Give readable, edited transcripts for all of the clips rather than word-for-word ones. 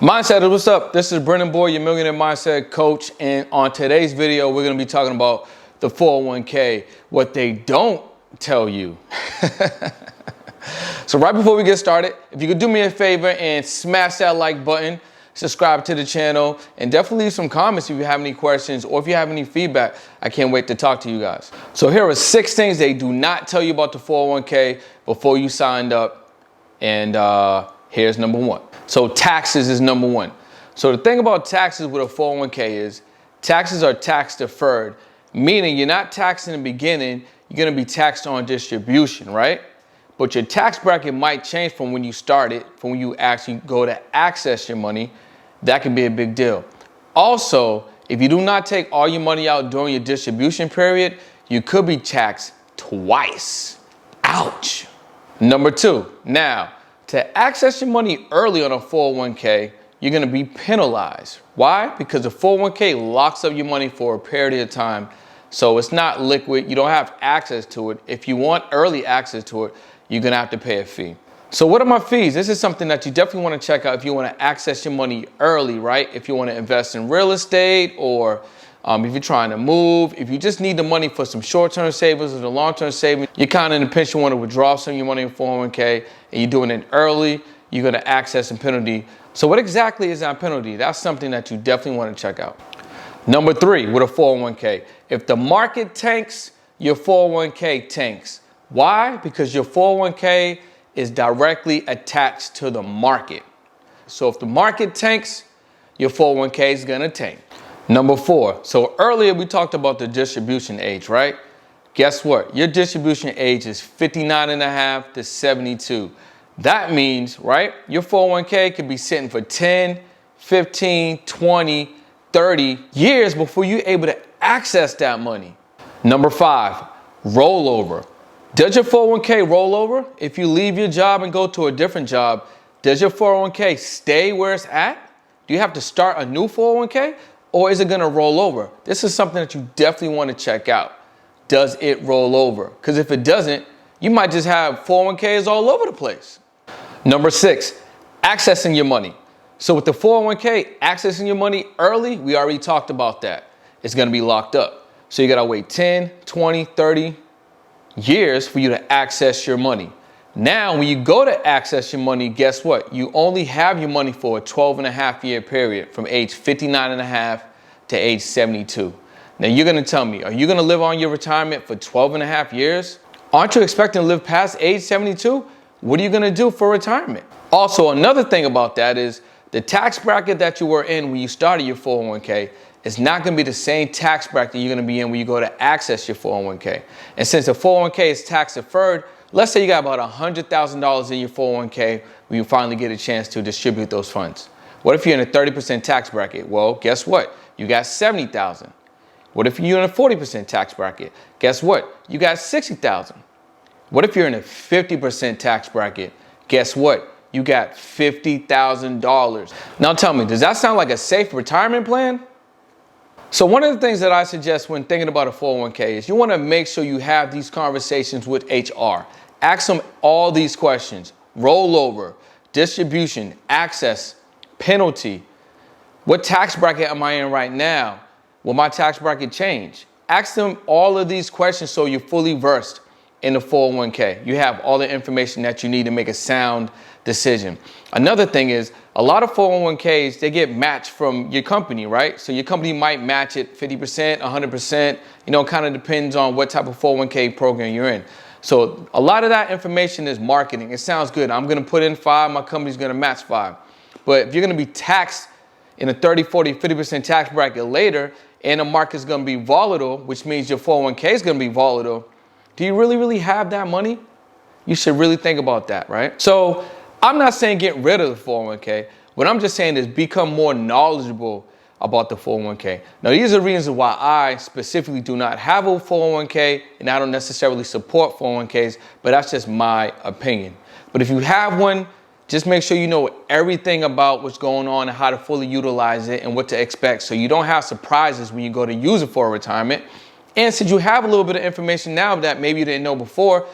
Mindsetters, what's up? This is Brennan Boy, your Millionaire Mindset Coach, and on today's video, we're going to be talking about the 401k, what they don't tell you. So right before we get started, if you could do me a favor and smash that like button, subscribe to the channel, and definitely leave some comments if you have any questions or if you have any feedback. I can't wait to talk to you guys. So here are 6 things they do not tell you about the 401k before you signed up, and here's number 1. So taxes is number 1. So the thing about taxes with a 401k is taxes are tax deferred, meaning you're not taxed in the beginning, you're going to be taxed on distribution, right? But your tax bracket might change from when you started, from when you actually go to access your money. That can be a big deal. Also, if you do not take all your money out during your distribution period, you could be taxed twice. Ouch. Number 2, now, to access your money early on a 401k, you're going to be penalized. Why? Because the 401k locks up your money for a period of time. So it's not liquid. You don't have access to it. If you want early access to it, you're going to have to pay a fee. So what are my fees? This is something that you definitely want to check out if you want to access your money early, right? If you want to invest in real estate, or if you're trying to move, if you just need the money for some short-term savings or the long-term savings, you're kind of in the pinch, you want to withdraw some of your money in 401k, and you're doing it early, you're going to access a penalty. So what exactly is that penalty? That's something that you definitely want to check out. Number 3, with a 401k, if the market tanks, your 401k tanks. Why? Because your 401k is directly attached to the market. So if the market tanks, your 401k is going to tank. Number 4, so earlier we talked about the distribution age, right? Guess what? Your distribution age is 59.5 to 72. That means, right, your 401k could be sitting for 10, 15, 20, 30 years before you're able to access that money. Number 5, rollover. Does your 401k roll over? If you leave your job and go to a different job, does your 401k stay where it's at? Do you have to start a new 401k? Or is it going to roll over? This is something that you definitely want to check out. Does it roll over? Because if it doesn't, you might just have 401ks all over the place. Number 6, accessing your money. So with the 401k, accessing your money early, we already talked about that. It's going to be locked up. So you got to wait 10, 20, 30 years for you to access your money. Now, when you go to access your money, guess what? You only have your money for a 12.5-year period from age 59.5 to age 72. Now, you're going to tell me, are you going to live on your retirement for 12.5 years? Aren't you expecting to live past age 72? What are you going to do for retirement? Also, another thing about that is the tax bracket that you were in when you started your 401k is not going to be the same tax bracket you're going to be in when you go to access your 401k. And since the 401k is tax deferred, let's say you got about $100,000 in your 401k when you finally get a chance to distribute those funds. What if you're in a 30% tax bracket? Well, guess what? You got $70,000. What if you're in a 40% tax bracket? Guess what? You got $60,000. What if you're in a 50% tax bracket? Guess what? You got $50,000. Now tell me, does that sound like a safe retirement plan? So one of the things that I suggest when thinking about a 401k is you want to make sure you have these conversations with HR. Ask them all these questions: rollover, distribution, access, penalty. What tax bracket am I in right now? Will my tax bracket change? Ask them all of these questions so you're fully versed in the 401k. You have all the information that you need to make a sound decision. Another thing is, a lot of 401ks, they get matched from your company, right? So your company might match it 50%, 100%, kind of depends on what type of 401k program you're in. So a lot of that information is marketing. It sounds good. I'm going to put in 5, my company's going to match 5. But if you're going to be taxed in a 30, 40, 50% tax bracket later, and the market's going to be volatile, which means your 401k is going to be volatile, do you really have that money? You should really think about that, right? So I'm not saying get rid of the 401k. What I'm just saying is become more knowledgeable about the 401k. Now, these are reasons why I specifically do not have a 401k, and I don't necessarily support 401ks, but that's just my opinion. But if you have one, just make sure you know everything about what's going on and how to fully utilize it and what to expect, so you don't have surprises when you go to use it for retirement. And since you have a little bit of information now that maybe you didn't know before,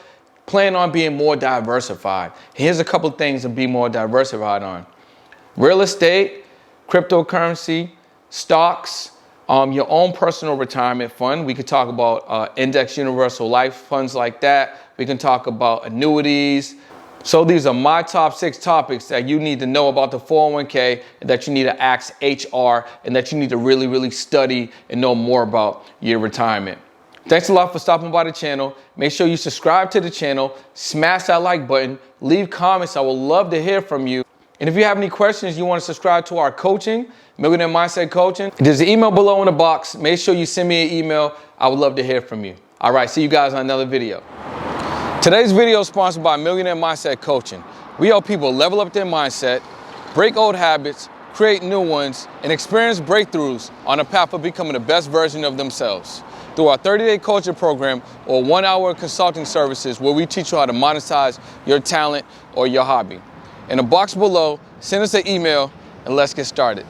plan on being more diversified. Here's a couple of things to be more diversified on. real estate, cryptocurrency, stocks, your own personal retirement fund. We could talk about index universal life funds like that. We can talk about annuities. So these are my top 6 topics that you need to know about the 401k, and that you need to ask HR, and that you need to really, really study and know more about your retirement. Thanks a lot for stopping by the channel. Make sure you subscribe to the channel, smash that like button, leave comments. I would love to hear from you. And if you have any questions, you want to subscribe to our coaching, Millionaire Mindset Coaching, there's an email below in the box. Make sure you send me an email. I would love to hear from you. All right, see you guys on another video. Today's video is sponsored by Millionaire Mindset Coaching. We help people level up their mindset, break old habits, create new ones, and experience breakthroughs on a path of becoming the best version of themselves. Through our 30-day coaching program or 1-hour consulting services where we teach you how to monetize your talent or your hobby. In the box below, send us an email and let's get started.